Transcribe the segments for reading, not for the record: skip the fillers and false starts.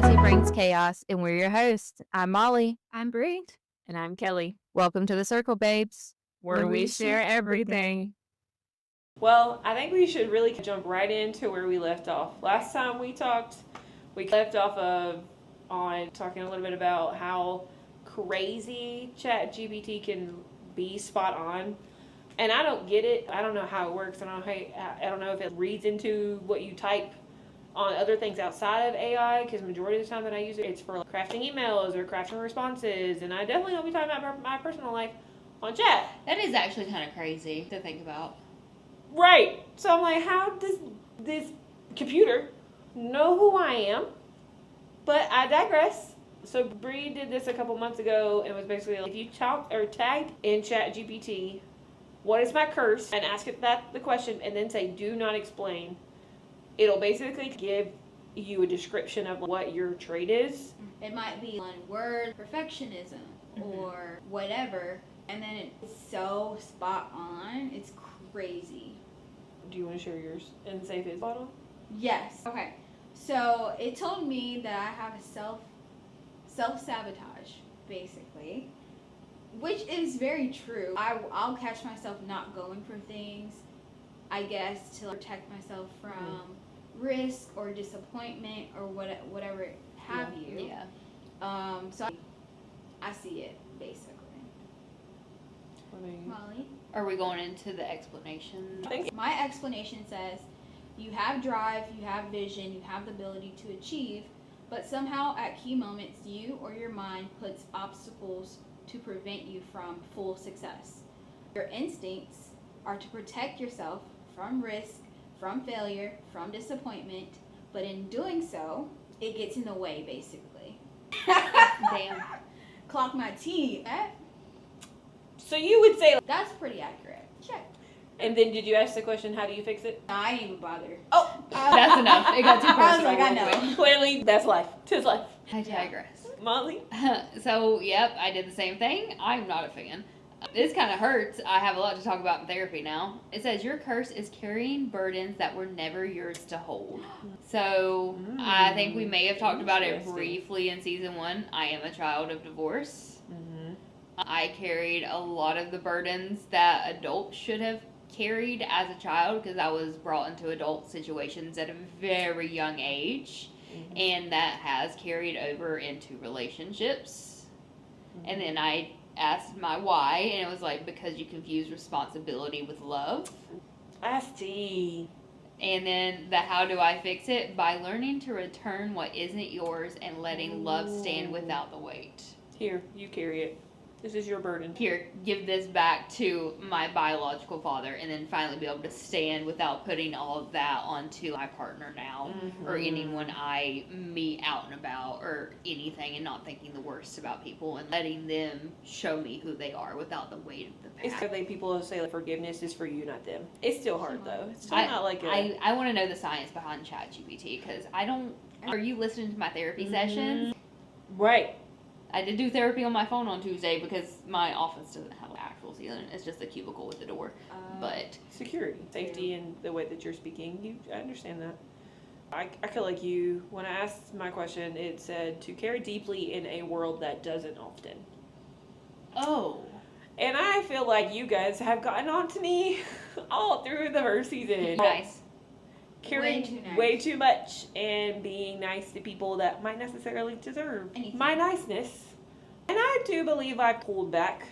Messy Brings Khaos, and we're your hosts. I'm Molly. I'm Bree. And I'm Kelly, Welcome to the Circle, babes. where we share everything. Well, I think we should really jump right into where we left off. Last time we talked, we left off on talking a little bit about how crazy ChatGPT can be spot on. And I don't get it. I don't know how it works. I don't know if it reads into what you type on other things outside of AI, because majority of the time that I use it, it's for crafting emails or crafting responses, and I definitely don't be talking about my personal life on chat. That is actually kind of crazy to think about. Right. So I'm like, how does this computer know who I am? But I digress. So Bree did this a couple months ago, and was basically like, if you tagged in ChatGPT, what is my curse, and ask it the question, and then say, do not explain. It'll basically give you a description of what your trait is. It might be one word, perfectionism, or whatever, and then it's so spot on. It's crazy. Do you want to share yours and say if it's spot on? Yes. Okay. So it told me that I have a self-sabotage, basically, which is very true. I'll catch myself not going for things, I guess, to protect myself from risk or disappointment or whatever have you. Yeah. So I see it, basically. Molly? Are we going into the explanation? My explanation says, you have drive, you have vision, you have the ability to achieve, but somehow at key moments you or your mind puts obstacles to prevent you from full success. Your instincts are to protect yourself from risk, from failure, from disappointment, but in doing so, it gets in the way, basically. Damn. Clock my T. So you would say, That's pretty accurate. Check. and then did you ask the question, how do you fix it? No, I didn't even bother. Oh, That's enough. It got too I was personal. like, I real know. quick. clearly that's life. 'Tis life. I digress. Molly? So, yep, I did the same thing. I'm not a fan. This kind of hurts. I have a lot to talk about in therapy now. It says your curse is carrying burdens that were never yours to hold. So I think we may have talked about it Interesting. briefly in season 1. I am a child of divorce. I carried a lot of the burdens that adults should have carried as a child because I was brought into adult situations at a very young age. And that has carried over into relationships. And then I asked my why, and it was like, because you confuse responsibility with love. I see. And then the how do I fix it? By learning to return what isn't yours and letting love stand without the weight. Here, you carry it. This is your burden. Here, give this back to my biological father, and then finally be able to stand without putting all of that onto my partner now, or anyone I meet out and about, or anything, and not thinking the worst about people, and letting them show me who they are without the weight of the past. It's because people say like, forgiveness is for you, not them. It's still hard though. It's still not like I want to know the science behind ChatGPT, because I don't. Are you listening to my therapy sessions? Right. I did do therapy on my phone on Tuesday because my office doesn't have an actual ceiling. It's just a cubicle with a door. But Security, safety, and the way that you're speaking, I understand that. I feel like you, when I asked my question, it said to care deeply in a world that doesn't often. And I feel like you guys have gotten on to me all through the first season. Nice. Caring way too much and being nice to people that might necessarily deserve my niceness. And I do believe I pulled back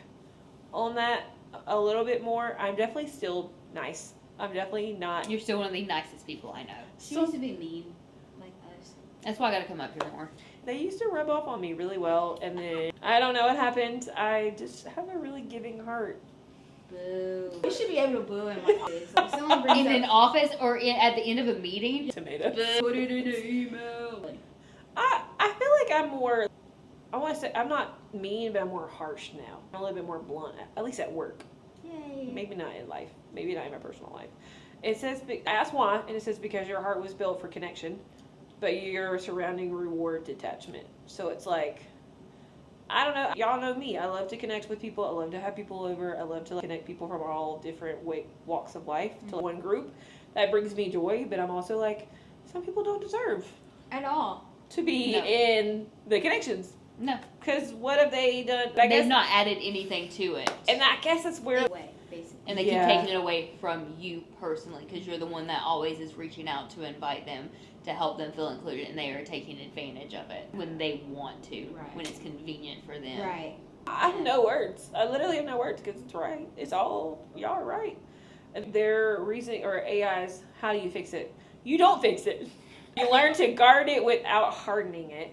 on that a little bit more. I'm definitely still nice. I'm definitely not. You're still one of the nicest people I know. She used to be mean, like us. That's why I gotta come up here more. They used to rub off on me really well, and then I don't know what happened. I just have a really giving heart. Boo. You should be able to boo in my office. Like someone brings In up an office or at the end of a meeting. Tomato. put it in the email. I feel like I'm more, I want to say, I'm not mean, but I'm more harsh now. I'm a little bit more blunt, at least at work. Yay. Maybe not in life. Maybe not in my personal life. It says, I asked why, and it says because your heart was built for connection, but your surrounding reward detachment. So it's like, I don't know. Y'all know me. I love to connect with people. I love to have people over. I love to connect people from all different walks of life to one group. That brings me joy, but I'm also like, some people don't deserve At all. to be No. in the connections. No. Because what have they done? They've not added anything to it. And I guess that's where... Way, basically. And they keep taking it away from you personally because you're the one that always is reaching out to invite them to help them feel included, and they are taking advantage of it when they want to, when it's convenient for them. Right. I have no words. I literally have no words because it's right. It's all, y'all are right. And their reasoning, or AI's, how do you fix it? You don't fix it. You learn to guard it without hardening it.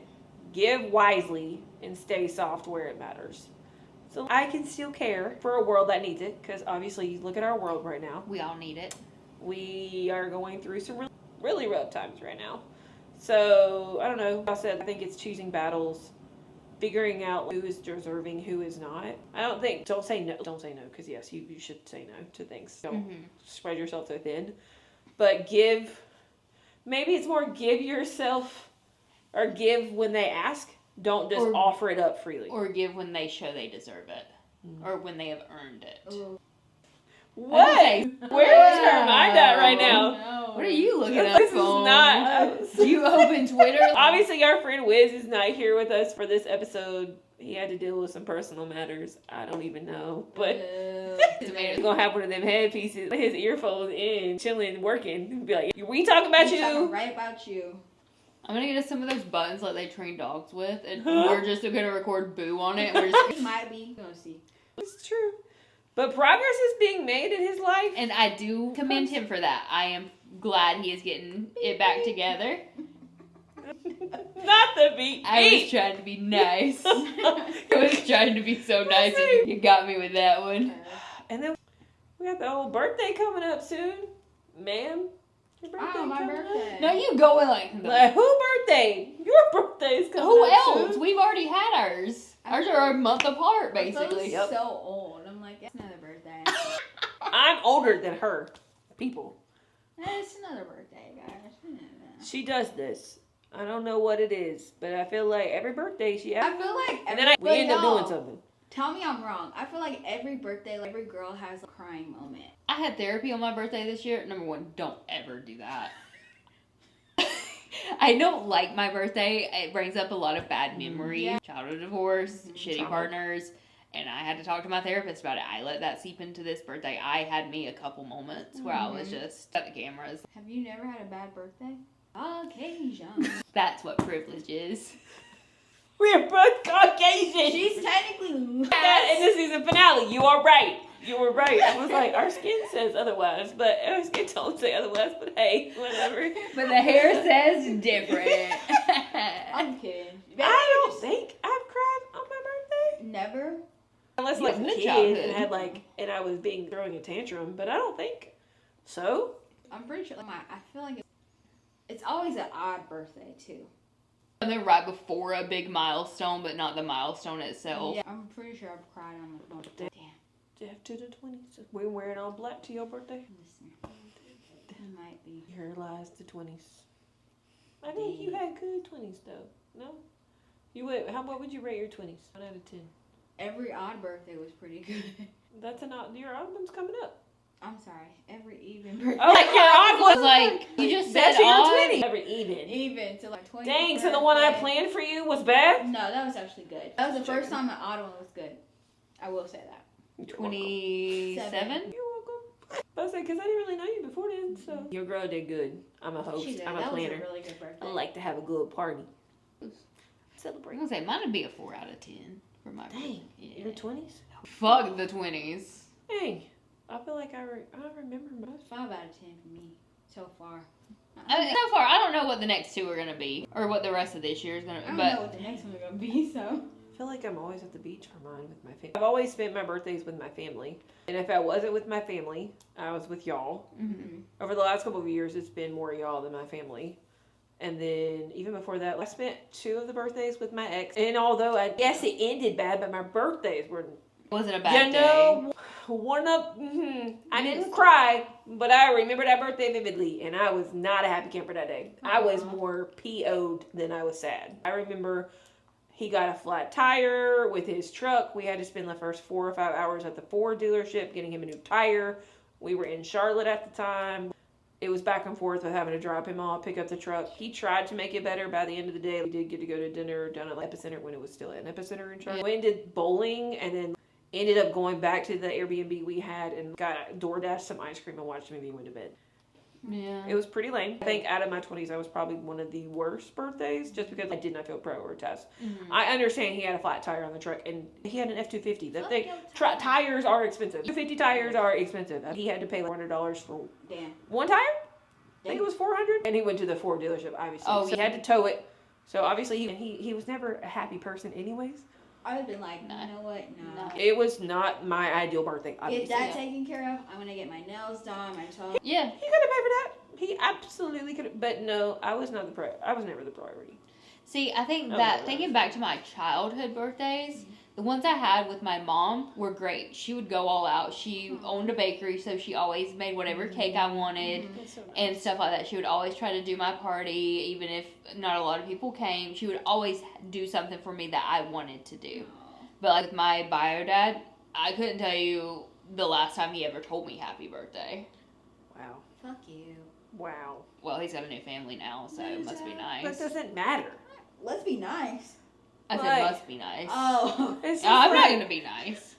Give wisely and stay soft where it matters. So I can still care for a world that needs it, because obviously, look at our world right now. We all need it. We are going through some really rough times right now. So, I don't know. I think it's choosing battles, figuring out who is deserving, who is not. I don't think, don't say no, because yes, you should say no to things. Don't spread yourself so thin. But maybe it's more give yourself, or give when they ask. Don't just offer it up freely. Or give when they show they deserve it. Or when they have earned it. Ooh. What? Where is her mind at right now? No. What are you looking at? This is not... You open Twitter? Obviously, our friend Wiz is not here with us for this episode. He had to deal with some personal matters. I don't even know. But he's going to have one of them headpieces, his earphones in, chilling, working. Be like, we talking about you? Talking right about you. I'm going to get us some of those buttons like they train dogs with, and we're just going to record boo on it. And we're just... It might be. We're going to see. It's true. But progress is being made in his life. And I do commend him for that. I am glad he is getting it back together. Not the beat. I was trying to be nice. I was trying to be so nice, and you got me with that one. And then we got the old birthday coming up soon. Ma'am, your birthday Oh, my coming birthday. No, you going like... Like, who birthday? Your birthday is coming Who up else? soon. We've already had ours. Ours are a month apart, basically. I'm so old. I'm like, it's another birthday. I'm older than her. People. It's another birthday, guys. She does this. I don't know what it is, but I feel like every birthday she has. I feel like... And then we end up doing something. Tell me I'm wrong. I feel like every birthday, like, every girl has a crying moment. I had therapy on my birthday this year. Number one, don't ever do that. I don't like my birthday. It brings up a lot of bad memories. Yeah. Childhood divorce, shitty partners. And I had to talk to my therapist about it. I let that seep into this birthday. I had me a couple moments where I was just at the cameras. Have you never had a bad birthday? Caucasian. That's what privilege is. We're both Caucasian. She's technically... That in the season finale. You are right. You were right. I was like, our skin says otherwise, but our skin don't say otherwise, but hey, whatever. But the hair says different. I'm kidding. I don't think I've cried on my birthday. Never. Unless You like had a a kid childhood. and had and I was throwing a tantrum, but I don't think so. I'm pretty sure. I feel like it's always an odd birthday too. And they're right before a big milestone, but not the milestone itself. Yeah, I'm pretty sure I've cried on my birthday. Damn. Jeff to the 20s. We're wearing all black to your birthday. Listen, it might be. Here lies the 20s. I think you had good 20s though. No, what would you rate your 20s? 1 out of 10. Every odd birthday was pretty good. That's your album's coming up. I'm sorry. Every even birthday. Oh, like your odd I was was like, you just said that's your odd. 20. Every even. Even to like 20. Dang, so the one I planned for you was bad? No, that was actually good. That was the first time an odd one was good. I will say that. 27? You're welcome. I was like, because I didn't really know you before then, so. Your girl did good. I'm a host. She did. I'm a That planner. was a really good birthday. I like to have a good party. I'm Celebrate. gonna say mine would be a 4 out of 10 for my Dang, birthday. Yeah. your 20s? Fuck the 20s. Dang. I feel like I remember most. 5 out of 10 for me so far. I mean, so far, I don't know what the next 2 are gonna be, or what the rest of this year is gonna I be. don't But know what the next one is gonna be, so. I feel like I'm always at the beach for mine with my family. I've always spent my birthdays with my family. And if I wasn't with my family, I was with y'all. mm-hmm. Over the last couple of years, it's been more y'all than my family. And then even before that, I spent 2 of the birthdays with my ex. And although I guess it ended bad, but my birthdays were... Wasn't a bad day. I didn't cry, but I remember that birthday vividly. And I was not a happy camper that day. I was more PO'd than I was sad. I remember... He got a flat tire with his truck. We had to spend the first 4 or 5 hours at the Ford dealership getting him a new tire. We were in Charlotte at the time. it was back and forth with having to drop him off, pick up the truck. He tried to make it better. By the end of the day, we did get to go to dinner down at Epicenter when it was still an Epicenter in Charlotte. We ended bowling and then ended up going back to the Airbnb we had and got DoorDash some ice cream and watched a movie and went to bed. Yeah. It was pretty lame. I think out of my 20s, I was probably one of the worst birthdays just because I did not feel prioritized. Mm-hmm. I understand he had a flat tire on the truck and he had an F-250. That thing, your tire. tires are expensive. 250 tires are expensive. He had to pay like $400 for Damn. one tire. I think it was $400. And he went to the Ford dealership, obviously. Oh, so he had to tow it. So obviously he was never a happy person anyways. I would have been like, No. you know what? No. It was not my ideal birthday, Get obviously. that taken care of. I'm gonna get my nails done, my toes. Yeah. He could have paid for that. He absolutely could have. But no, I was not I was never the priority. See, I think Oh, that no, thinking back to my childhood birthdays, the ones I had with my mom were great. She would go all out. She owned a bakery, so she always made whatever cake I wanted That's so nice. and stuff like that. She would always try to do my party, even if not a lot of people came. She would always do something for me that I wanted to do. But like with my bio dad, I couldn't tell you the last time he ever told me happy birthday. Wow. Fuck you. Wow. Well, he's got a new family now, so it must be That nice. doesn't matter. Let's be nice. I said Like- must be nice. Oh. It's just I'm not like- gonna be nice.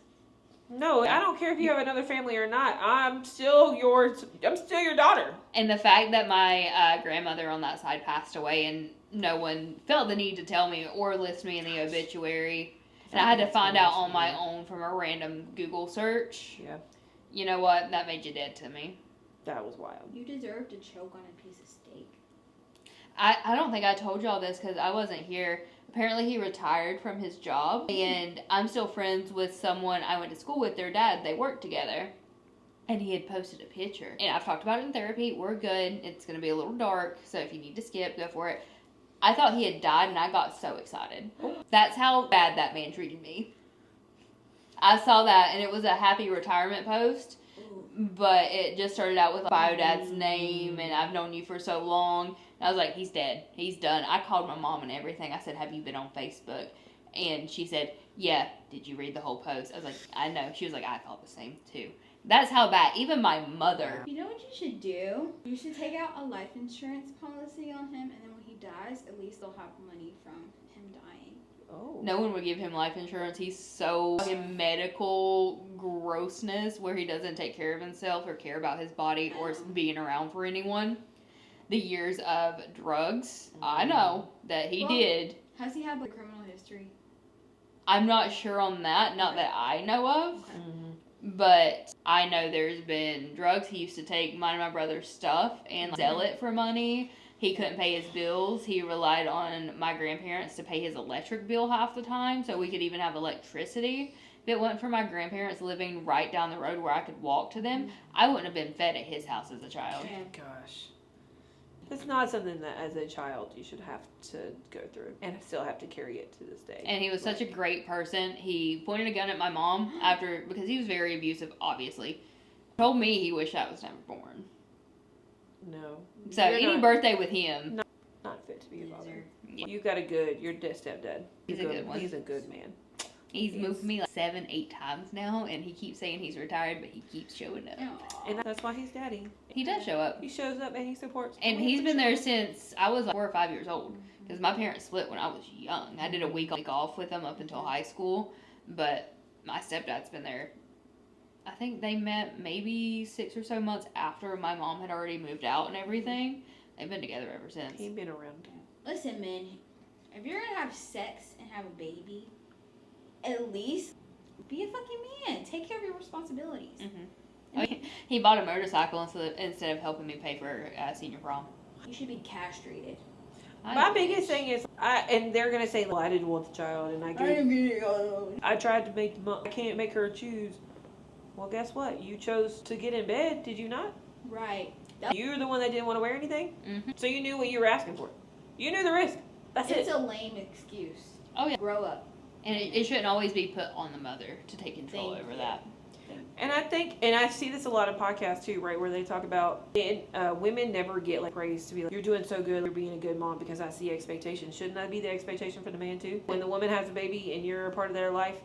No, I don't care if you have another family or not. I'm still your daughter. And the fact that my grandmother on that side passed away and no one felt the need to tell me or list me in the obituary. And I had to find out on my own from a random Google search. Yeah. You know what? That made you dead to me. That was wild. You deserve to choke on a piece of steak. I don't think I told y'all this because I wasn't here. Apparently he retired from his job. And I'm still friends with someone I went to school with. Their dad, they worked together. And he had posted a picture. And I've talked about it in therapy. We're good. It's going to be a little dark. So if you need to skip, go for it. I thought he had died and I got so excited. That's how bad that man treated me. I saw that and it was a happy retirement post. But it just started out with bio dad's name and I've known you for so long. And I was like, he's dead. He's done. I called my mom and everything. I said, have you been on Facebook? And she said, yeah. Did you read the whole post? I was like, I know. She was like, I thought the same too. That's how bad. Even my mother. You know what you should do? You should take out a life insurance policy on him, and then when he dies, at least they'll have money from him dying. Oh. No one would give him life insurance. He's so in medical grossness where he doesn't take care of himself or care about his body or being around for anyone. The years of drugs, I know that he Well, did. Has he had like criminal history? I'm not sure on that, not that I know of. Mhm. But I know there's been drugs. He used to take mine and my brother's stuff and sell it for money. He couldn't pay his bills. He relied on my grandparents to pay his electric bill half the time so we could even have electricity. If it wasn't for my grandparents living right down the road where I could walk to them, I wouldn't have been fed at his house as a child. Gosh. It's not something that as a child you should have to go through and still have to carry it to this day. And he was such a great person. He pointed a gun at my mom because he was very abusive, obviously. Told me he wished I was never born. No. So You're any not- birthday with him, Not fit to be a father. yeah, You got your stepdad. He's a good one. He's a good man. he's moved me like 7-8 times now, and he keeps saying he's retired, but he keeps showing up. And that's why he's daddy. He does show up. He shows up and he supports. And he's been there since I was like 4 or 5 years old. Because my parents split when I was young. I did a week off with them up until high school. But my stepdad's been there. I think they met maybe 6 or so months after my mom had already moved out and everything. They've been together ever since. He's been around. Listen, man, if you're gonna have sex and have a baby, at least be a fucking man. Take care of your responsibilities. He bought a motorcycle instead of helping me pay for senior prom. You should be castrated. My biggest thing is, and they're gonna say, well, I didn't want the child, and I tried to make I can't make her choose. Well, guess what? You chose to get in bed, did you not? Right. You're the one that didn't want to wear anything, Mhm. so you knew what you were asking for. You knew the risk. That's It's it. a lame excuse. Oh, yeah. Grow up. And it shouldn't always be put on the mother to take control Thank over you. that. And I think, and I see this a lot of podcasts too, right, where they talk about women never get like praised to be like, you're doing so good, you're being a good mom because I see expectations. Shouldn't that be the expectation for the man too? When the woman has a baby and you're a part of their life,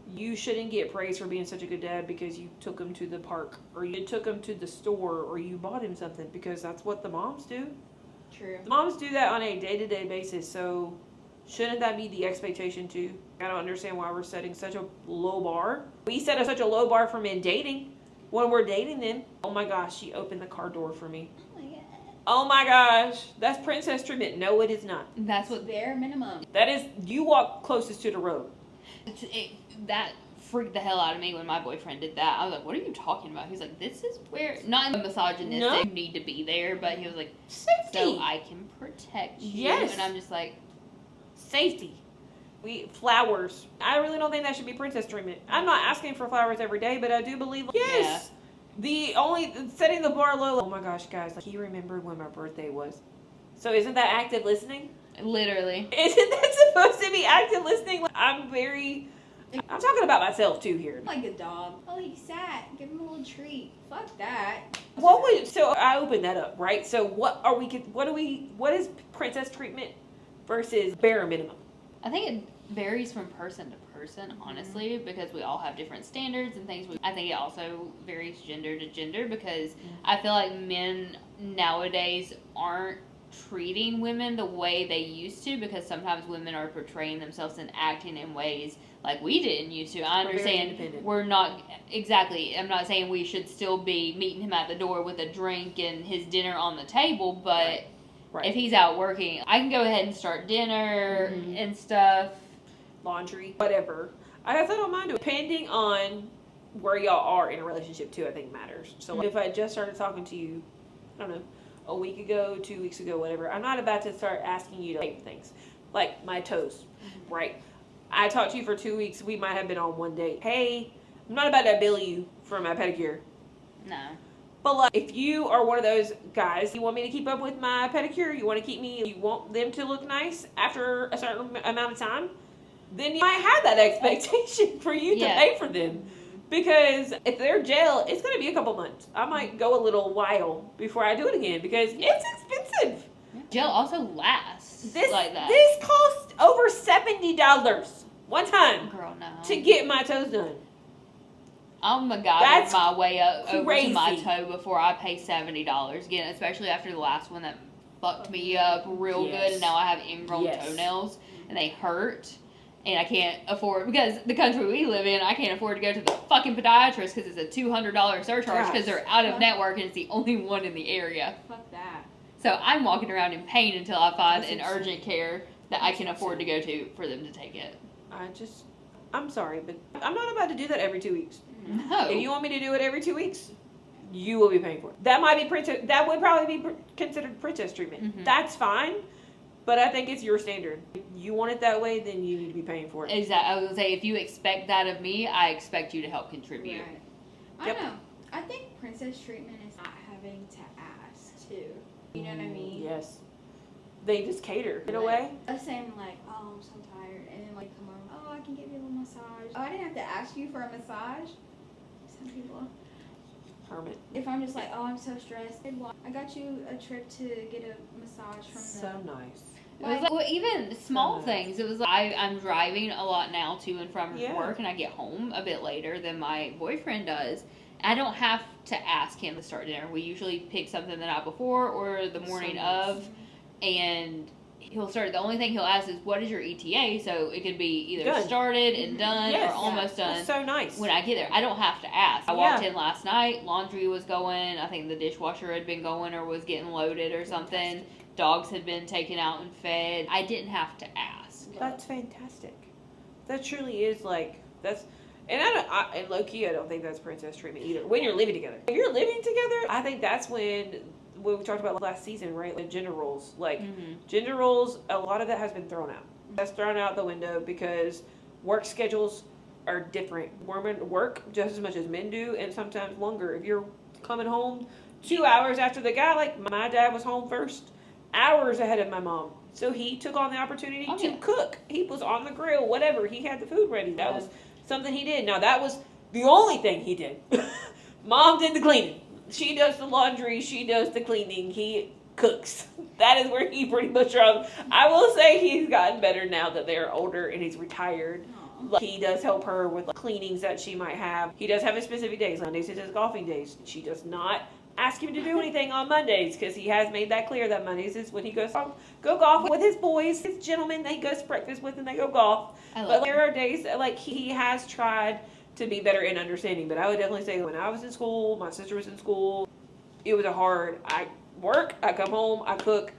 You shouldn't get praised for being such a good dad because you took him to the park or you took him to the store or you bought him something, because that's what the moms do. True. The moms do that on a day-to-day basis, so shouldn't that be the expectation too? I don't understand why we're setting such a low bar. We set such a low bar for men dating. When we're dating them, oh my gosh, she opened the car door for me. Oh my god. Oh my gosh, that's princess treatment. No, it is not. That's what Bare minimum. That is, you walk closest to the road. that freaked the hell out of me when my boyfriend did that. I was like, what are you talking about? He's like, this is where, not in a misogynistic, No. you need to be there, but he was like, Safety. so I can protect you. Yes. And I'm just like, Safety. Flowers. I really don't think that should be princess treatment. I'm not asking for flowers every day, but I do believe, yes. The only, setting the bar low. Oh my gosh, guys, like, he remembered when my birthday was. So isn't that active listening? literally. Isn't that supposed to be active listening? I'm talking about myself too here. Like a dog. Oh, he sat. Give him a little treat. Fuck that. So I opened that up, right? So what is princess treatment versus bare minimum? I think it varies from person to person, honestly, because we all have different standards and things. I think it also varies gender to gender, because I feel like men nowadays aren't treating women the way they used to, because sometimes women are portraying themselves and acting in ways like we didn't used to. I understand we're not, exactly, I'm not saying we should still be meeting him at the door with a drink and his dinner on the table, but Right. if he's out working, I can go ahead and start dinner and stuff. Laundry, whatever. I guess I don't mind, depending on where y'all are in a relationship too. I think matters. So if I just started talking to you, I don't know, a week ago, 2 weeks ago, whatever, I'm not about to start asking you to pay for things like my toes, right? I talked to you for 2 weeks. We might have been on one date. Hey, I'm not about to bill you for my pedicure. No. But like, if you are one of those guys, you want me to keep up with my pedicure, you want them to look nice after a certain amount of time, then you might have that expectation for you to pay for them. Because if they're gel, it's going to be a couple months. I might go a little while before I do it again, because it's expensive. Gel also lasts like that. This cost over $70 one time Girl, no. to get my toes done. I'm a guy That's my way up over to my crazy. toe before I pay $70 again, especially after the last one that fucked me up real good, and now I have ingrown toenails and they hurt, and I can't afford, because the country we live in, I can't afford to go to the fucking podiatrist because it's a $200 surcharge because they're out of network and it's the only one in the area. Fuck that. So I'm walking around in pain until I find an urgent care that I can afford to go to for them to take it. I'm sorry, but I'm not about to do that every 2 weeks. No. If you want me to do it every 2 weeks, you will be paying for it. That would probably be considered princess treatment. That's fine, but I think it's your standard. If you want it that way, then you need to be paying for it. Exactly. I was gonna say, if you expect that of me, I expect you to help contribute. Right. I don't know. I think princess treatment is not having to ask too. You know what I mean? Yes. They just cater in a way. Us saying like, oh, I'm so tired, and then like come over, oh, I can give you a little massage. Oh, I didn't have to ask you for a massage. Some people. Hermit. If I'm just like, oh, I'm so stressed, I got you a trip to get a massage from So nice. It was like, well, even small things. It was like I'm driving a lot now to and from work, and I get home a bit later than my boyfriend does. I don't have to ask him to start dinner. We usually pick something the night before or the morning of, and he'll start. The only thing he'll ask is, "What is your ETA?" So it could be either started and done or almost done. That's so nice. When I get there, I don't have to ask. I walked in last night. Laundry was going. I think the dishwasher had been going or was getting loaded or something. Dogs had been taken out and fed. I didn't have to ask. That's fantastic. That truly is like that's. And and low key, I don't think that's princess treatment either. When you're living together, if you're living together, I think that's when we talked about last season, right? Like gender roles, gender roles. A lot of that has been thrown out. That's thrown out the window because work schedules are different. Women work just as much as men do, and sometimes longer. If you're coming home 2 hours after the guy, like my dad was home first, hours ahead of my mom. So he took on the opportunity to cook. He was on the grill, whatever. He had the food ready. That was something he did. Now, that was the only thing he did. Mom did the cleaning. She does the laundry. She does the cleaning. He cooks. That is where he pretty much runs. I will say he's gotten better now that they're older and he's retired. Like, he does help her with cleanings that she might have. He does have his specific days. Mondays is his golfing days. She does not ask him to do anything on Mondays because he has made that clear that Mondays is when he goes go golf with his boys, his gentlemen that he goes to breakfast with, and they go golf. But there are days that he has tried to be better in understanding. But I would definitely say when I was in school, my sister was in school, it was I work, I come home, I cook.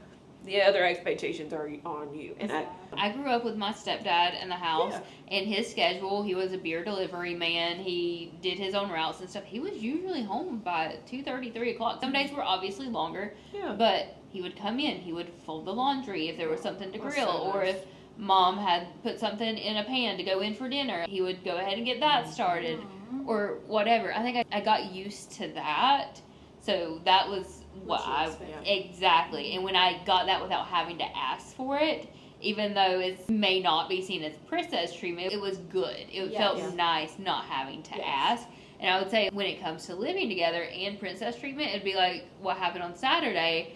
The other expectations are on you. And I grew up with my stepdad in the house, and his schedule, he was a beer delivery man. He did his own routes and stuff. He was usually home by 2:30, 3 o'clock. Some days were obviously longer, but he would come in. He would fold the laundry if there was something to grill, or if mom had put something in a pan to go in for dinner, he would go ahead and get that started, or whatever. I think I got used to that, so that was what exactly. And when I got that without having to ask for it, even though it may not be seen as princess treatment, it was good. It felt nice not having to ask. And I would say when it comes to living together and princess treatment, it'd be like what happened on Saturday.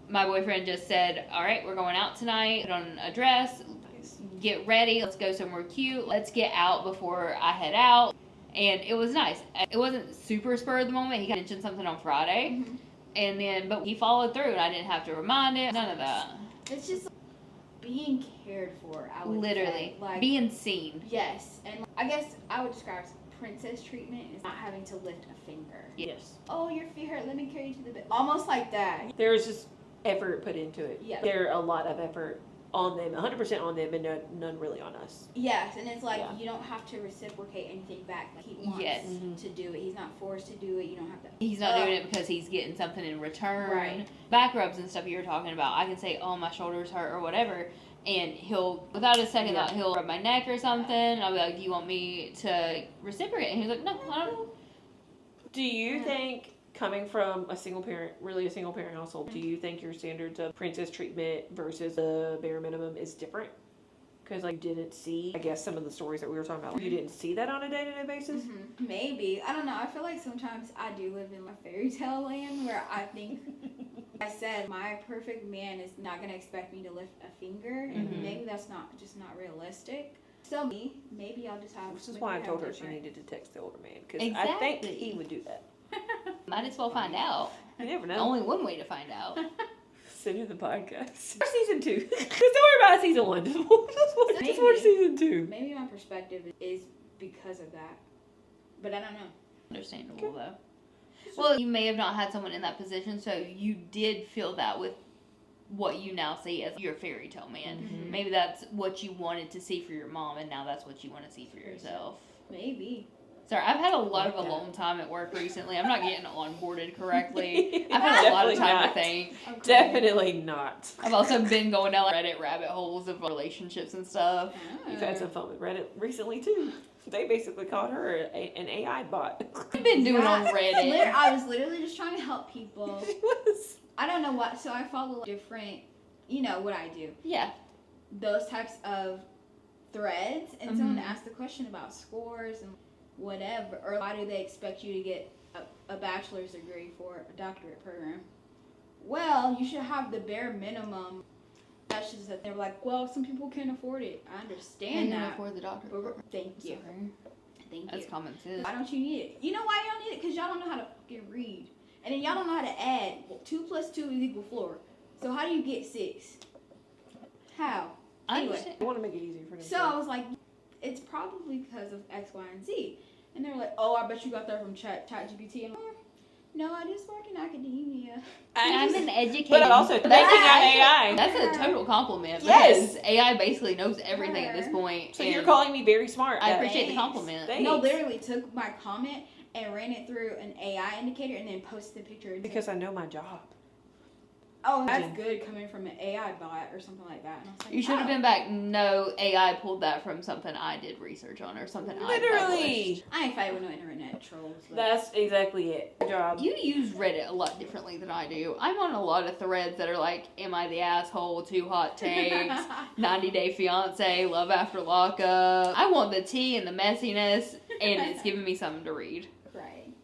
My boyfriend just said, all right, we're going out tonight, put on a dress, get ready, let's go somewhere cute, let's get out before I head out. And it was nice. It wasn't super spur of the moment. He mentioned something on Friday. And then, but he followed through, and I didn't have to remind him. None of that. It's just being cared for. I would literally say. Being seen. Yes, and I guess I would describe as princess treatment is not having to lift a finger. Yes. Oh, your feet hurt. Let me carry you to the bed. Almost like that. There's just effort put into it. Yeah. There are a lot of effort on them, 100% on them, and none really on us. Yes, and it's like you don't have to reciprocate anything back. Like he wants to do it. He's not forced to do it. You don't have to. He's not doing it because he's getting something in return. Right. Back rubs and stuff you were talking about. I can say, oh, my shoulders hurt or whatever, and he'll, without a second thought, he'll rub my neck or something. And I'll be like, do you want me to reciprocate? And he's like, no, I don't. Do you think, coming from a single parent household, do you think your standards of princess treatment versus the bare minimum is different? Because you didn't see, I guess, some of the stories that we were talking about. You didn't see that on a day-to-day basis? Maybe. I don't know. I feel like sometimes I do live in a fairy tale land where I think, I said, my perfect man is not going to expect me to lift a finger. And maybe that's not realistic. So maybe I'll just have. Which is why I told her she needed to text the older man. Because I think he would do that. Might as well find out. You never know. Only one way to find out. Send in the podcast. Season 2. Just don't worry about season 1. Just watch season 2. Maybe my perspective is because of that. But I don't know. Understandable, though. Well, you may have not had someone in that position, so you did feel that with what you now see as your fairy tale man. Maybe that's what you wanted to see for your mom, and now that's what you want to see for yourself. Maybe. Sorry, I've had a lot of alone time at work recently. I'm not getting onboarded correctly. I've had a lot of time to think. Okay. Definitely not. I've also been going down Reddit rabbit holes of relationships and stuff. You've had some fun with Reddit recently, too. They basically called her an AI bot. I've been doing on Reddit. I was literally just trying to help people. She was. I don't know what. So I follow different, what I do. Yeah. Those types of threads. And someone asked the question about scores and whatever, or why do they expect you to get a bachelor's degree for a doctorate program? Well, you should have the bare minimum. That's just that they're like, well, some people can't afford it. I understand that. Afford the doctorate program. Thank you. Thank you. That's common sense. Why don't you need it? You know why y'all need it? Because y'all don't know how to fucking read, and then y'all don't know how to add. 2 + 2 = 4. So how do you get 6? How? Anyway, I want to make it easier for them. so I was like, it's probably because of X, Y, and Z. And they were like, oh, I bet you got that from ChatGPT. I'm like, no, I just work in academia. I'm an educator. But also thinking on AI. That's a total compliment. Yes. Because AI basically knows everything at this point. So you're calling me very smart. I appreciate the compliment. Thanks. No, literally took my comment and ran it through an AI indicator and then posted the picture. Because I know my job. Oh, that's good coming from an AI bot or something like that. And I was like, You should have been back, no, AI pulled that from something I did research on or something I published. I ain't fighting with no internet trolls. But. That's exactly it. Job. You use Reddit a lot differently than I do. I'm on a lot of threads that are like, am I the asshole, 2 hot takes, 90 Day Fiance, love after lockup. I want the tea and the messiness, and it's giving me something to read. Right.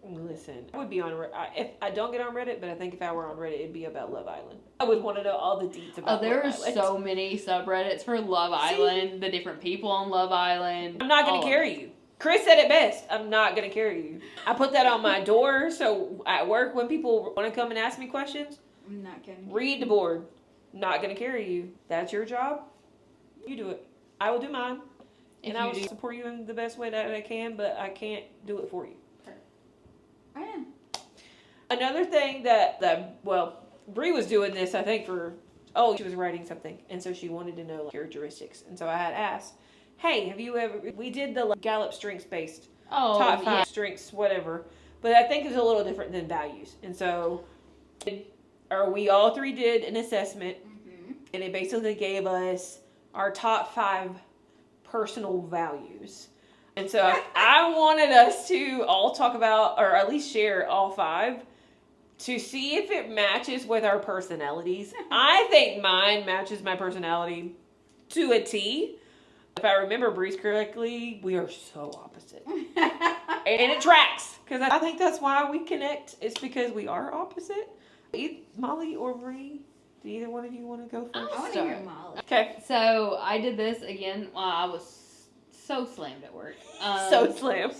Listen, I would be on if I don't get on Reddit, but I think if I were on Reddit, it'd be about Love Island. I would want to know all the deets about there Love are Island. so many subreddits for Love Island, the different people on Love Island. I'm not going to carry you. Chris said it best. I'm not going to carry you. I put that on my door, so at work, when people want to come and ask me questions, I'm not gonna read the board. Not going to carry you. That's your job. You do it. I will do mine. And I will support you in the best way that I can, but I can't do it for you. I am. Another thing that Bree was doing this, I think, she was writing something, and so she wanted to know characteristics, and so I had asked, hey, have you ever, we did the Gallup strengths-based, top 5 strengths, whatever, but I think it's a little different than values, and so, we all 3 did an assessment, and it basically gave us our top 5 personal values. And so I wanted us to all talk about, or at least share all 5, to see if it matches with our personalities. I think mine matches my personality to a T. If I remember Breeze correctly, we are so opposite. And it tracks, because I think that's why we connect. It's because we are opposite. Molly or Bree, do either one of you want to go first? I want to hear Molly. Okay. So I did this again while I was so slammed at work. So slammed.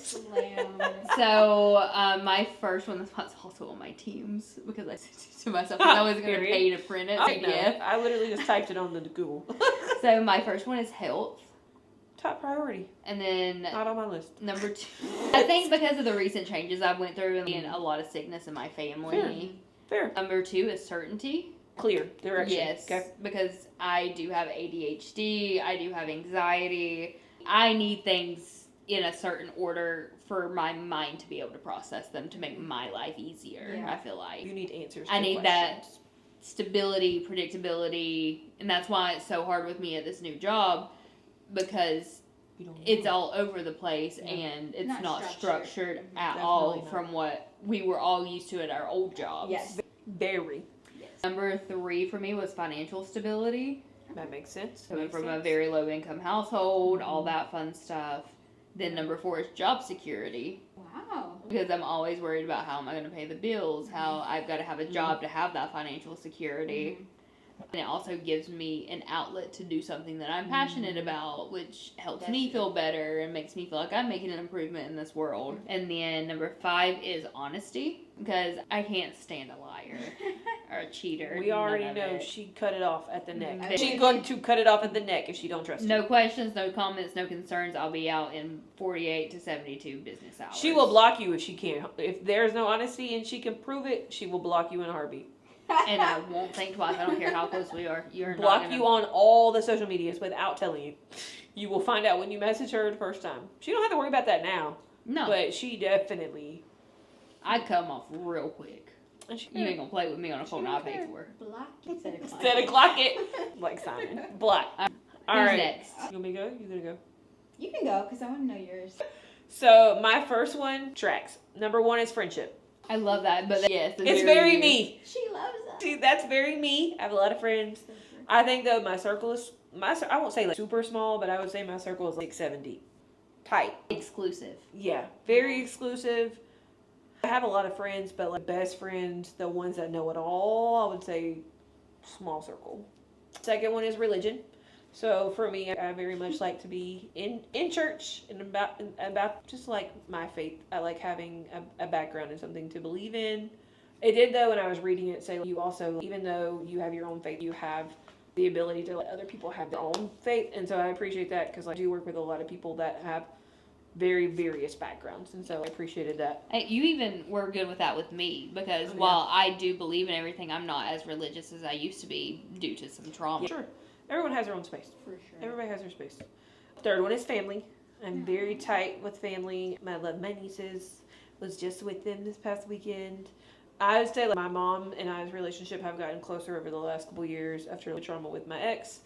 So my first one, that's also on my Teams, because I said to myself I was going to pay to print it. I literally just typed it on the Google. So my first one is health. Top priority. And then not on my list. Number 2, I think because of the recent changes I went through and a lot of sickness in my family. Fair. Number 2 is certainty. Clear direction. Yes, okay. Because I do have ADHD, I do have anxiety. I need things in a certain order for my mind to be able to process them to make my life easier. Yeah. I feel like you need answers. I need questions. that stability, predictability, and that's why it's so hard with me at this new job, because it's all over the place and it's not structured at all from what we were all used to at our old jobs. Yes. Very. Yes. Number 3 for me was financial stability. That makes sense. Coming from a very low income household, all that fun stuff. Then number 4 is job security. Wow. Because I'm always worried about how am I going to pay the bills, how I've got to have a job to have that financial security. And it also gives me an outlet to do something that I'm passionate about, which helps me feel better and makes me feel like I'm making an improvement in this world. And then number 5 is honesty, because I can't stand a liar or a cheater. We already know she cut it off at the neck. She's going to cut it off at the neck if she don't trust No you. questions, no comments, no concerns. I'll be out in 48 to 72 business hours. She will block you if she can. If there's no honesty and she can prove it, she will block you in a heartbeat. And I won't think twice. I don't care how close we are. You're block not gonna... you on all the social medias without telling you. You will find out when you message her the first time. She don't have to worry about that now. No. But she definitely... I'd come off real quick. And she You ain't gonna play with me on a phone I pay for. Block instead of clock it. Like Simon. Block. All Who's right. next? You want me to go? You gonna go? You can go, because I want to know yours. So, my first one tracks. Number 1 is friendship. I love that, but yes, It's very me. She loves us. See, that's very me. I have a lot of friends. I think, though, my circle is, I won't say like super small, but I would say my circle is like 7 deep. Tight. Exclusive. Yeah, very exclusive. I have a lot of friends, but like best friends, the ones that know it all, I would say small circle. Second one is religion. So for me, I very much like to be in church and about just like my faith. I like having a background and something to believe in. It did, though, when I was reading it, say you also, even though you have your own faith, you have the ability to let other people have their own faith. And so I appreciate that, because I do work with a lot of people that have very various backgrounds, and so I appreciated that. You even were good with that with me, because while I do believe in everything, I'm not as religious as I used to be due to some trauma. Yeah, sure. Everyone has their own space. For sure. Everybody has their space. Third one is family. I'm very tight with family. I love my nieces. Was just with them this past weekend. I would say like my mom and I's relationship have gotten closer over the last couple years after the trauma with my ex.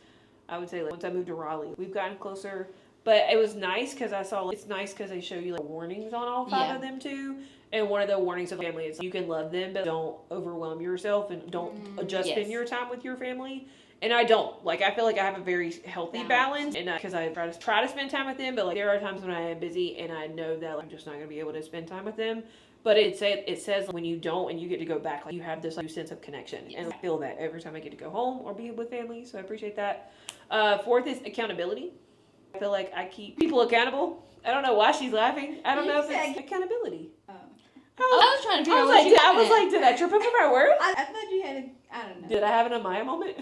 I would say like once I moved to Raleigh, we've gotten closer. But it was nice because I saw, it's nice because they show you like warnings on all 5 of them too. And one of the warnings of family is you can love them, but don't overwhelm yourself and don't just spend your time with your family. And I don't. Like, I feel like I have a very healthy balance. And because I try to spend time with them, but like there are times when I am busy and I know that like, I'm just not going to be able to spend time with them. But it says when you don't and you get to go back, like you have this like, new sense of connection. Yes. And I feel that every time I get to go home or be with family. So I appreciate that. Fourth is accountability. I feel like I keep people accountable. I don't know why she's laughing. I don't know if it's accountability. Oh. I was trying to figure I out was what you like, did I trip over my word? I thought you had I don't know. Did I have an Amaya moment?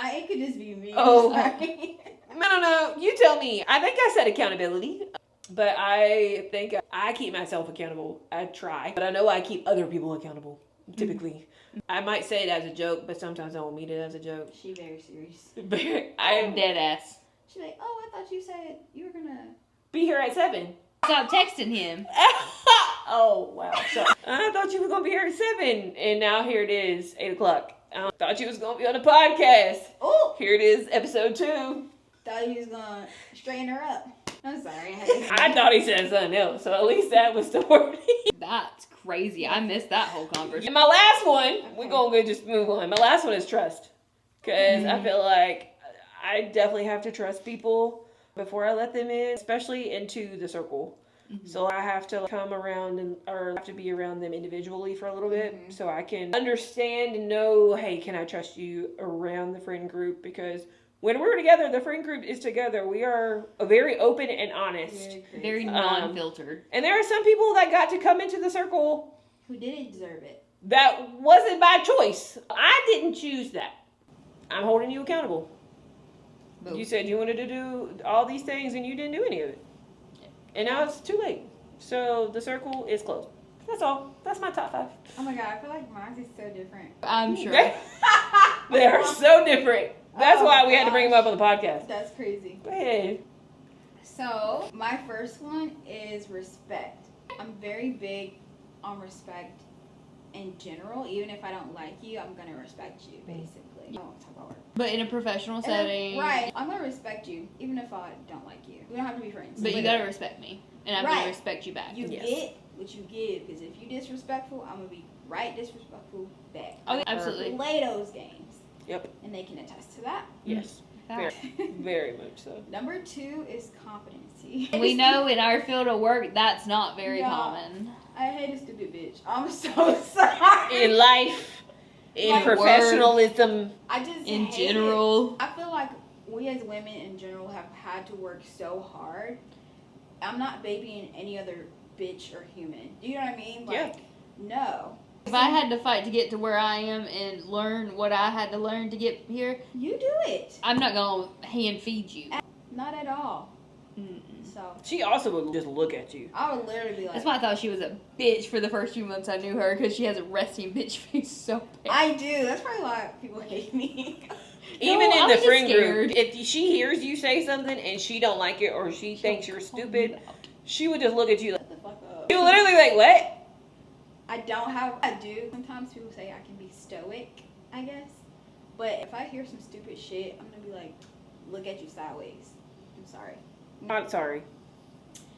It could just be me. Oh. Sorry. No. You tell me. I think I said accountability. But I think I keep myself accountable. I try. But I know I keep other people accountable, typically. I might say it as a joke, but sometimes I won't mean it as a joke. She very serious. I'm dead ass. She's like, oh, I thought you said you were gonna be here at 7. Stop texting him. Oh, wow. So, I thought you were going to be here at 7. And now here it is, 8 o'clock. I thought you was going to be on the podcast. Oh, Here it is, episode 2. thought you was gonna straighten her up. I'm sorry. I thought he said something else, so at least that was the wording. That's crazy. I missed that whole And conversation. my last one, we're going to just move on. My last one is trust. Because I feel like I definitely have to trust people before I let them in, especially into the circle. So I have to come around or have to be around them individually for a little bit so I can understand and know, hey, can I trust you around the friend group? Because when we're together, the friend group is together. We are very open and honest. Very non-filtered. And there are some people that got to come into the circle Who didn't deserve it? that wasn't by choice. I didn't choose that. I'm holding you accountable. Boom. You said you wanted to do all these things and you didn't do any of it. And now it's too late. So the circle is closed. That's all. That's my top 5. Oh my god, I feel like mine is so different. I'm sure. They are so different. That's Oh why we had to gosh. bring them up on the podcast. That's crazy. Go ahead. So, my first one is respect. I'm very big on respect in general. Even if I don't like you, I'm going to respect you, basically. I don't talk about work. But in a professional setting. Right. I'm going to respect you, even if I don't like you. We don't have to be friends. But you gotta respect me. And I'm gonna respect you back. You Yes. get what you give. Because if you disrespectful, I'm going to be right disrespectful back. Okay, absolutely. Play those games. Yep. And they can attest to that. Yes. Very, very much so. Number 2 is competency. We know in our field of work that's not very Yeah. common. I hate a stupid bitch. I'm so sorry. In life, in Like professionalism. I just In hate general. it. I feel like we as women in general have had to work so hard. I'm not babying any other bitch or human. Do you know what I mean? Like, no. If I had to fight to get to where I am and learn what I had to learn to get here, You do it. I'm not gonna hand feed you. Not at all. Mm-mm. So, She also would just look at you. I would literally be like, That's why I thought she was a bitch for the first few months I knew her, because she has a resting bitch face so bad. I do. That's probably why people hate me. Even I in was the just friend scared. group, if she hears you say something and she don't like it or she thinks you're stupid, she would just look at you like, Shut the fuck up. you literally like, what? I do. Sometimes people say I can be stoic, I guess. But if I hear some stupid shit, I'm going to be like, look at you sideways. I'm sorry. Not sorry.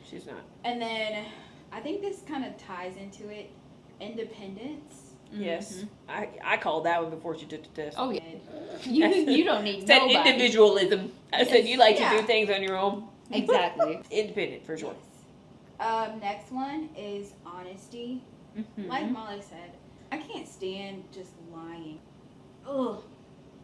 She's not. And then I think this kind of ties into it. Independence. Yes. I called that one before she took the test. Oh yeah. You don't need said nobody. individualism. I said you like to Yeah. do things on your own. Exactly. Independent for sure. Next one is honesty. Like Molly said, I can't stand just lying. Ugh.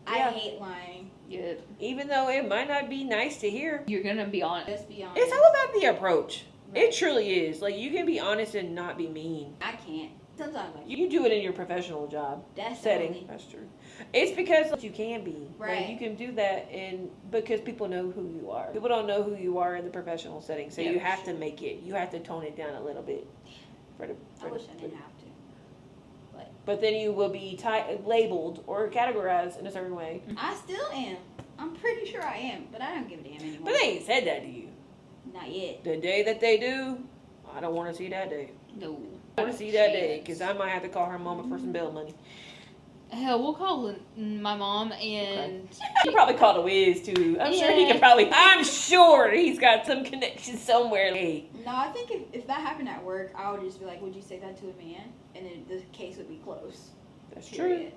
Yeah. I hate lying. Yep. Even though it might not be nice to hear. You're gonna be honest. Just be honest. It's all about the approach. Right. It truly is. Like, you can be honest and not be mean. I can't. Sometimes like You do it in your professional job that's setting. That's true. It's because you can be. Right. Like, you can do that because people know who you are. People don't know who you are in the professional setting. So Yeah, you have to make it. You have to tone it down a little bit. I wish I didn't have to. But then you will be labeled or categorized in a certain way. I still am. I'm pretty sure I am, but I don't give a damn anymore. But they ain't said that to you. Not yet. The day that they do, I don't want to see that day. No. I want to see that day because I might have to call her mama for some bail money. Hell, we'll call my mom and He probably called a Wiz too. I'm sure he Yeah. could probably. I'm sure he's got some connection somewhere. Hey, No, I think if that happened at work, I would just be like, would you say that to a man? And then the case would be closed. that's true. Period.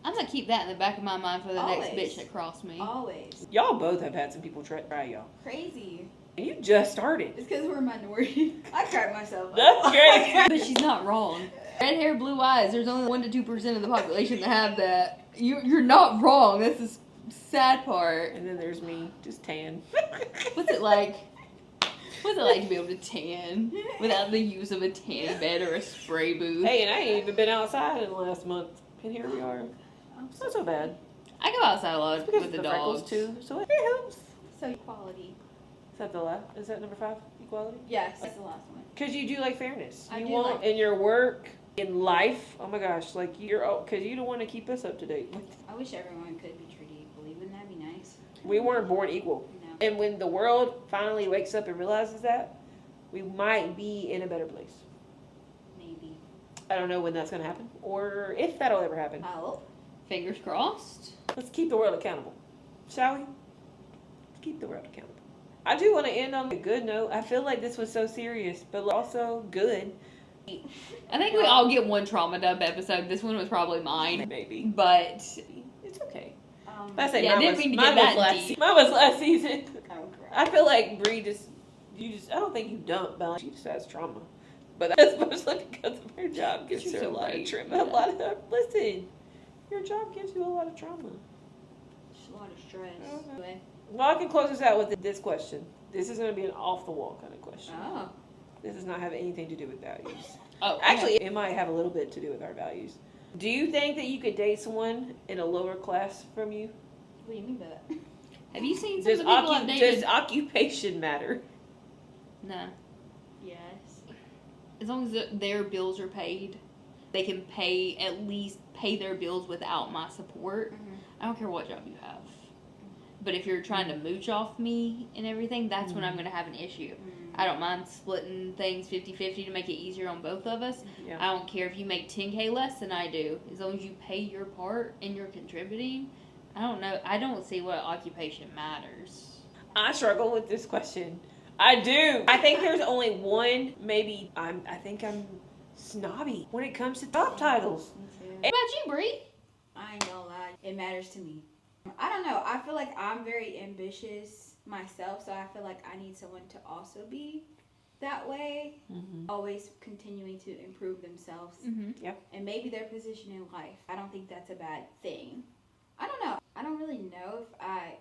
I'm gonna keep that in the back of my mind for the next Always. bitch that crossed me. Always. Y'all both have had some people try y'all. Crazy. You just started. It's because we're a minority. I crack myself up. That's great. But she's not wrong. Red hair, blue eyes. There's only 1 to 2% of the population that have that. You're not wrong. That's the sad part. And then there's me, just tan. What's it like? What's it like to be able to tan without the use of a tanning bed or a spray booth? Hey, and I ain't even been outside in the last month. And here we are. It's not so bad. I go outside a lot It's because with of the freckles dogs. too. So it helps. So equality. Is that the last? Is that number 5? Equality? Yes, that's the last one. Because you do like fairness. I You do want like- in your work, in life. Oh my gosh, like because you don't want to keep us up to date. I wish everyone could be treated equally. Wouldn't that be nice? We weren't born equal. No. And when the world finally wakes up and realizes that, we might be in a better place. Maybe. I don't know when that's going to happen or if that'll ever happen. Oh. Fingers crossed. Let's keep the world accountable, shall we? Let's keep the world accountable. I do want to end on a good note. I feel like this was so serious, but also good. I think we all get one trauma dump episode. This one was probably mine. Maybe. But It's okay. Um, I say Yeah, mine didn't was, mean to mine get was that last deep. season. Mine was last season. oh, crap. I feel like Bree I don't think you dump, but she just has trauma. But that's mostly because of her job gives You're her so a lot right. of trauma. Yeah. Listen, your job gives you a lot of trauma. Just a lot of stress. Okay. Anyway. Well, I can close this out with this question. This is going to be an off-the-wall kind of question. Oh. This does not have anything to do with values. oh, Actually, it might have a little bit to do with our values. Do you think that you could date someone in a lower class from you? What do you mean by that? have you seen some Does, of the people I've dated? does occupation matter? No. Yes. As long as their bills are paid, they can at least pay their bills without my support. Mhm. I don't care what job you have. But if you're trying to mooch off me and everything, that's when I'm going to have an issue. I don't mind splitting things 50-50 to make it easier on both of us. Yeah. I don't care if you make 10K less than I do. As long as you pay your part and you're contributing, I don't know. I don't see what occupation matters. I struggle with this question. I do. I think there's only one, maybe I think I'm snobby when it comes to job titles. Me too. What about you, Bree? I ain't gonna lie. It matters to me. I don't know. I feel like I'm very ambitious myself, so I feel like I need someone to also be that way. Mm-hmm. Always continuing to improve themselves Mm-hmm. and maybe their position in life. I don't think that's a bad thing. I don't know. I don't really know if I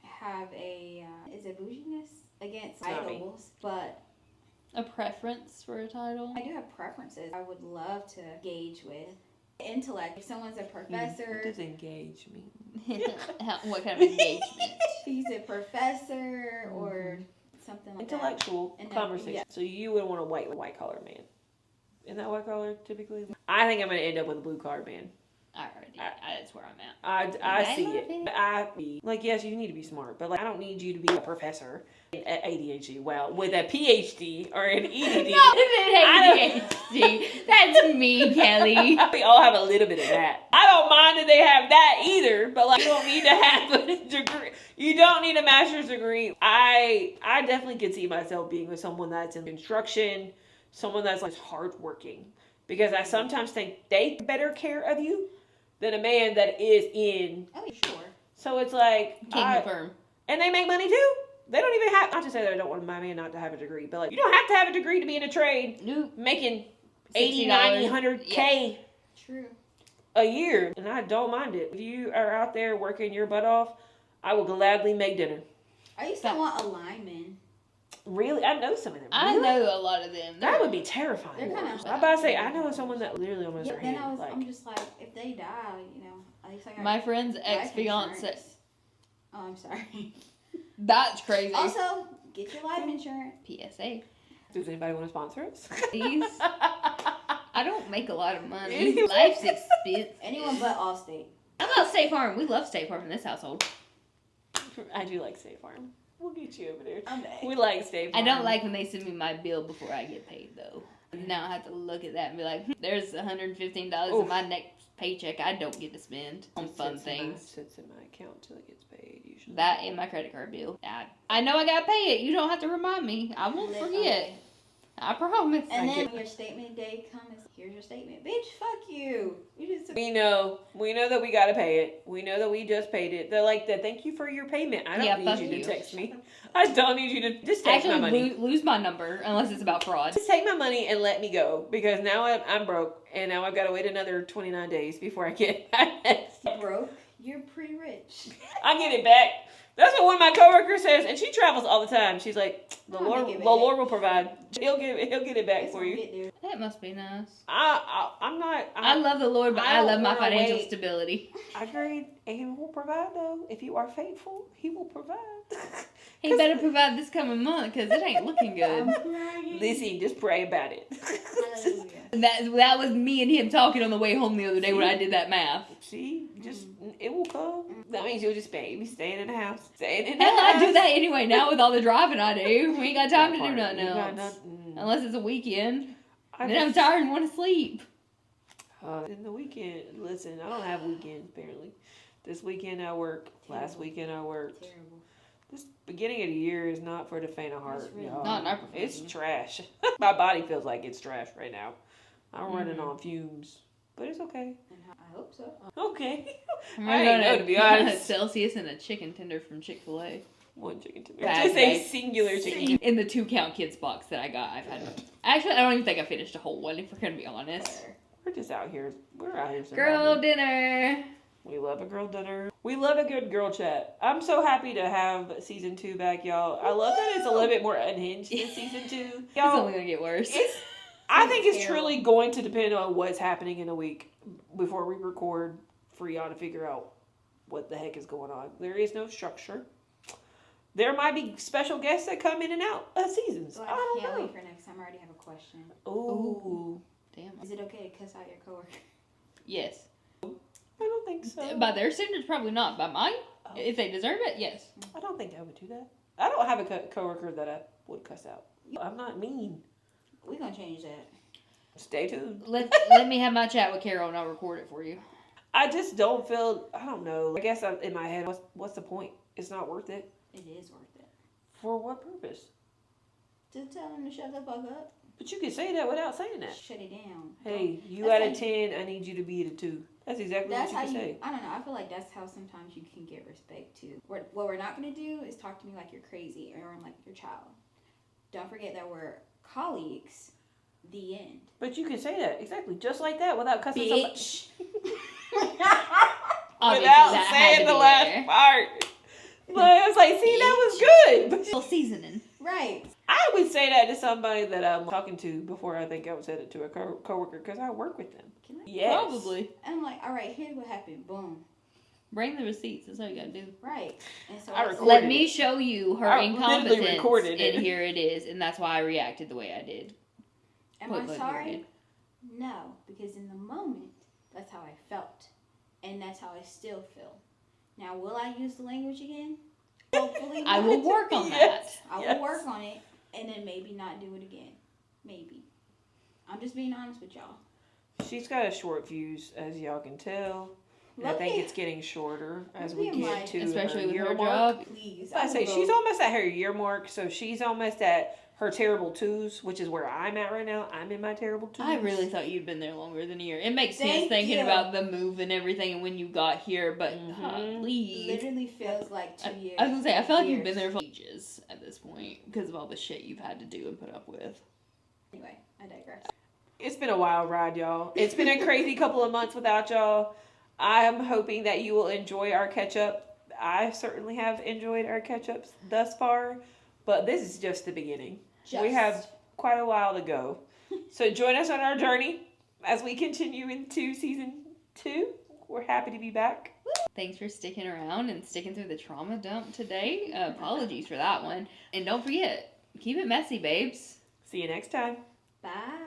have is it bouginess against Not me. titles, but A preference for a title? I do have preferences I would love to engage with. Intellect. If someone's a professor, What does engage mean? What kind of engagement? he's a professor or something like that. Intellectual And then- conversation. yeah. So you would want a white collar man. Isn't that white collar typically? I think I'm going to end up with a blue collar man. That's where I'm at. I I see love it. it. I be like, yes, you need to be smart, but like, I don't need you to be a professor at ADHD. Well, with a PhD or an EDD. ADHD. That's me, Kelly. We all have a little bit of that. I don't mind that they have that either, but like, you don't need to have a degree. You don't need a master's degree. I definitely could see myself being with someone that's in construction, someone that's like hardworking, because I sometimes think they take better care of you than a man that is in. Oh, sure. So it's like, Can confirm. and they make money too. They don't even have, not to say that I don't want my man not to have a degree, but like, you don't have to have a degree to be in a trade Nope. making $60, 80, 90, 100K True. a year. And I don't mind it. If you are out there working your butt off, I will gladly make dinner. I used to want a lineman. Really? I know some of them. I Really? know a lot of them. That would be terrifying. They're kinda I'm about to say, I know someone that literally almost Yeah, their then hand. Like, I'm just like, if they die, at least I got My friend's life ex-fiance. insurance. Oh, I'm sorry. That's crazy. Also, get your life insurance. PSA. does anybody want to sponsor us? Please. I don't make a lot of money. Life's expensive. Anyone but Allstate. How about State Farm? We love State Farm in this household. I do like State Farm. We'll get you over there. Okay. We like State I Farm. don't like when they send me my bill before I get paid, though. Now I have to look at that and be like, there's $115 Oof. in my next paycheck I don't get to spend on fun things. Sits in my account until it gets paid, usually. That and my credit card bill. I know I gotta pay it. You don't have to remind me. I won't Live forget. on it. I promise. And I then get- when your statement day comes, here's your statement. Bitch, fuck you. You just took We know that we gotta pay it. We know that we just paid it. They're like, thank you for your payment. I don't need you to text me. I don't need you to just take my money. Lose my number unless it's about fraud. Just take my money and let me go, because now I'm broke and now I've got to wait another 29 days before I get my Broke? You're pretty rich. I get it back. That's what one of my coworkers says, and she travels all the time. She's like, the Lord will provide. He'll get it back for you. That must be nice. I love the Lord, but I love my financial stability. I agree. And He will provide, though. If you are faithful, He will provide. He better provide this coming month, because it ain't looking good. Listen, just pray about it. That was me and him talking on the way home the other day when I did that math. See, it will come. That means you'll just be staying in the house. Hell, I do that anyway now with all the driving I do. We ain't got time to do nothing else. Unless it's a weekend. Then I'm tired and want to sleep. In the weekend, listen, I don't have weekends apparently. This weekend I work. Last weekend I worked. Terrible. This beginning of the year is not for the faint of heart, Really y'all. Not in our profession. It's trash. My body feels like it's trash right now. I'm running on fumes, but it's okay. I hope so. Okay. I ain't know, to be honest. Celsius and a chicken tender from Chick-fil-A. One chicken tender. Bad Just say day. singular chicken tender. In the 2-count kids box that I got, Actually, I don't even think I finished a whole one, if we're gonna be honest. We're just out here. We're out here. Girl dinner. We love a girl dinner. We love a good girl chat. I'm so happy to have season 2 back, y'all. I love that it's a little bit more unhinged in season 2. It's Y'all, only gonna get worse. I think it's truly going to depend on what's happening in a week before we record for y'all to figure out what the heck is going on. There is no structure. There might be special guests that come in and out of seasons. So I don't can't know. wait for next time. I already have a question. Ooh. Damn. Is it okay to cuss out your coworker? Yes. I don't think so. By their standards, probably not. By mine, if they deserve it, yes. I don't think I would do that. I don't have a coworker that I would cuss out. I'm not mean. We're going to change that. Stay tuned. Let me have my chat with Carol and I'll record it for you. I just don't feel, I don't know. I guess in my head, what's the point? It's not worth it. It is worth it. For what purpose? To tell him to shut the fuck up. But you can say that without saying that. Shut it down. Hey, you That's at a like- 10, I need you to be at a 2. That's exactly That's what how you can you, say. I don't know. I feel like that's how sometimes you can get respect too. What we're not going to do is talk to me like you're crazy or I'm like your child. Don't forget that we're colleagues. The end. But you can say that, exactly, just like that, without cussing somebody. Bitch. Without saying the last part. But I was like, see, that was good. Little seasoning. Right. I would say that to somebody that I'm talking to before I think I would say it to a coworker because I work with them. Can I? Yes. Probably. And I'm like, all right, here's what happened. Boom. Bring the receipts. That's all you gotta do. Right. And so I it's recorded Let it. me show you her I literally incompetence, recorded it. and here it is, and that's why I reacted the way I did. Am Point I blank sorry? period. No, because in the moment, that's how I felt. And that's how I still feel. Now, will I use the language again? Hopefully I will work on Yes. that. I will work on it and then maybe not do it again. Maybe. I'm just being honest with y'all. She's got a short fuse, as y'all can tell. And I Look think at- it's getting shorter as look we at get my- to Especially her with year her mark. job. Please. I will say go- she's almost at her year mark, so she's almost at her terrible 2s, which is where I'm at right now. I'm in my terrible 2s. I really thought you'd been there longer than a year. It makes sense Thank thinking you. about the move and everything and when you got here, but Mhm. leave. Literally feels like 2 years. I was gonna say, I feel like you've been Years. there for ages at this point because of all the shit you've had to do and put up with. Anyway, I digress. It's been a wild ride, y'all. It's been a crazy couple of months without y'all. I'm hoping that you will enjoy our catch-up. I certainly have enjoyed our catch-ups thus far, but this is just the beginning. We have quite a while to go. So join us on our journey as we continue into season 2. We're happy to be back. Thanks for sticking around and sticking through the trauma dump today. Apologies for that one. And don't forget, keep it messy, babes. See you next time. Bye.